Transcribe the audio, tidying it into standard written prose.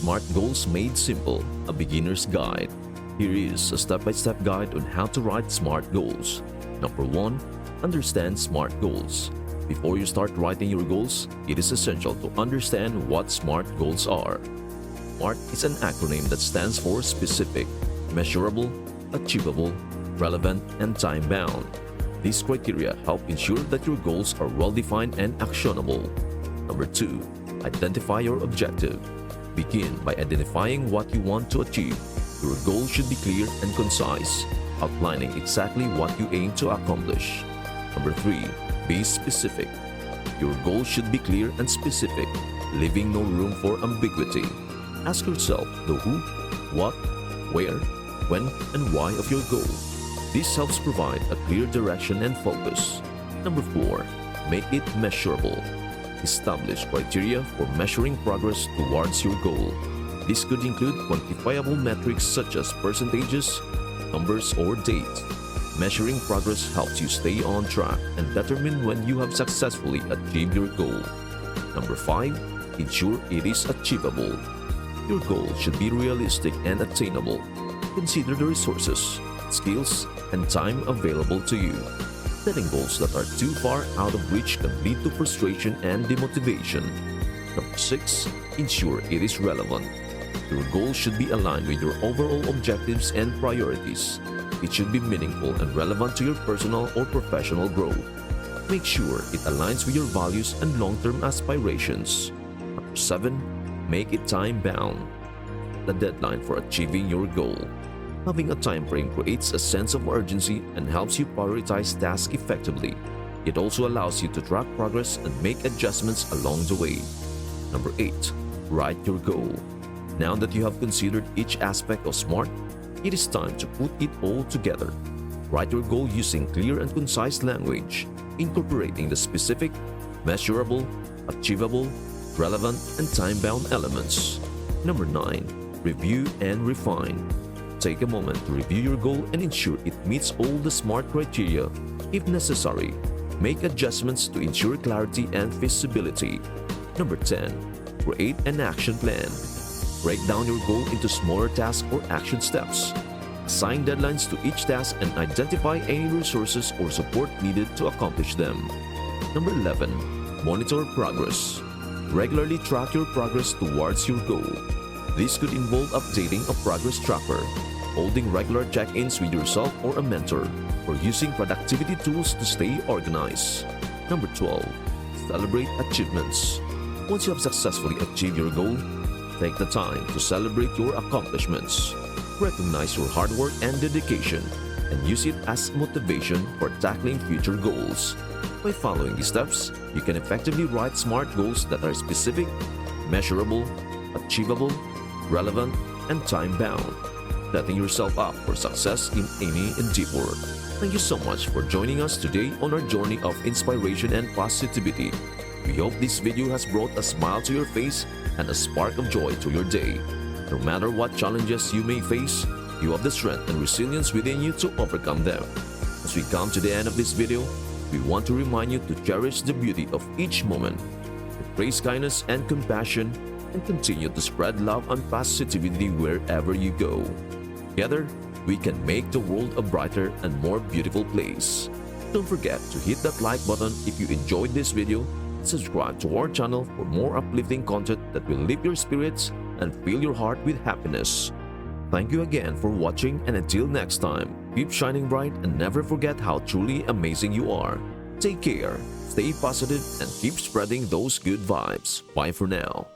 SMART Goals Made Simple, a beginner's guide. Here is a step-by-step guide on how to write SMART goals. Number 1. Understand SMART goals. Before you start writing your goals, it is essential to understand what SMART goals are. SMART is an acronym that stands for specific, measurable, achievable, relevant, and time-bound. These criteria help ensure that your goals are well-defined and actionable. Number 2. Identify your objective. Begin by identifying what you want to achieve. Your goal should be clear and concise, outlining exactly what you aim to accomplish. Number 3. Be specific. Your goal should be clear and specific, leaving no room for ambiguity. Ask yourself the who, what, where, when, and why of your goal. This helps provide a clear direction and focus. Number 4. Make it measurable. Establish criteria for measuring progress towards your goal. This could include quantifiable metrics such as percentages, numbers, or date. Measuring progress helps you stay on track and determine when you have successfully achieved your goal. Number 5. Ensure it is achievable. Your goal should be realistic and attainable. Consider the resources, skills, and time available to you. Setting goals that are too far out of reach can lead to frustration and demotivation. Number 6. Ensure it is relevant. Your goal should be aligned with your overall objectives and priorities. It should be meaningful and relevant to your personal or professional growth. Make sure it aligns with your values and long-term aspirations. Number 7. Make it time-bound. The deadline for achieving your goal. Having a time frame creates a sense of urgency and helps you prioritize tasks effectively. It also allows you to track progress and make adjustments along the way. Number 8. Write your goal. Now that you have considered each aspect of SMART, it is time to put it all together. Write your goal using clear and concise language, incorporating the specific, measurable, achievable, relevant, and time-bound elements. Number 9. Review and refine. Take a moment to review your goal and ensure it meets all the SMART criteria. If necessary, make adjustments to ensure clarity and feasibility. Number 10. Create an action plan. Break down your goal into smaller tasks or action steps. Assign deadlines to each task and identify any resources or support needed to accomplish them. Number 11. Monitor progress. Regularly track your progress towards your goal. This could involve updating a progress tracker, holding regular check-ins with yourself or a mentor, or using productivity tools to stay organized. Number 12. Celebrate achievements. Once you have successfully achieved your goal, take the time to celebrate your accomplishments. Recognize your hard work and dedication, and use it as motivation for tackling future goals. By following these steps, you can effectively write SMART goals that are specific, measurable, achievable, relevant, and time-bound, setting yourself up for success in any endeavor. Thank you so much for joining us today on our journey of inspiration and positivity. We hope this video has brought a smile to your face and a spark of joy to your day. No matter what challenges you may face, you have the strength and resilience within you to overcome them. As we come to the end of this video, we want to remind you to cherish the beauty of each moment, embrace kindness and compassion, and continue to spread love and positivity wherever you go. Together, we can make the world a brighter and more beautiful place. Don't forget to hit that like button if you enjoyed this video, and subscribe to our channel for more uplifting content that will lift your spirits and fill your heart with happiness. Thank you again for watching, and until next time, keep shining bright and never forget how truly amazing you are. Take care, stay positive, and keep spreading those good vibes. Bye for now.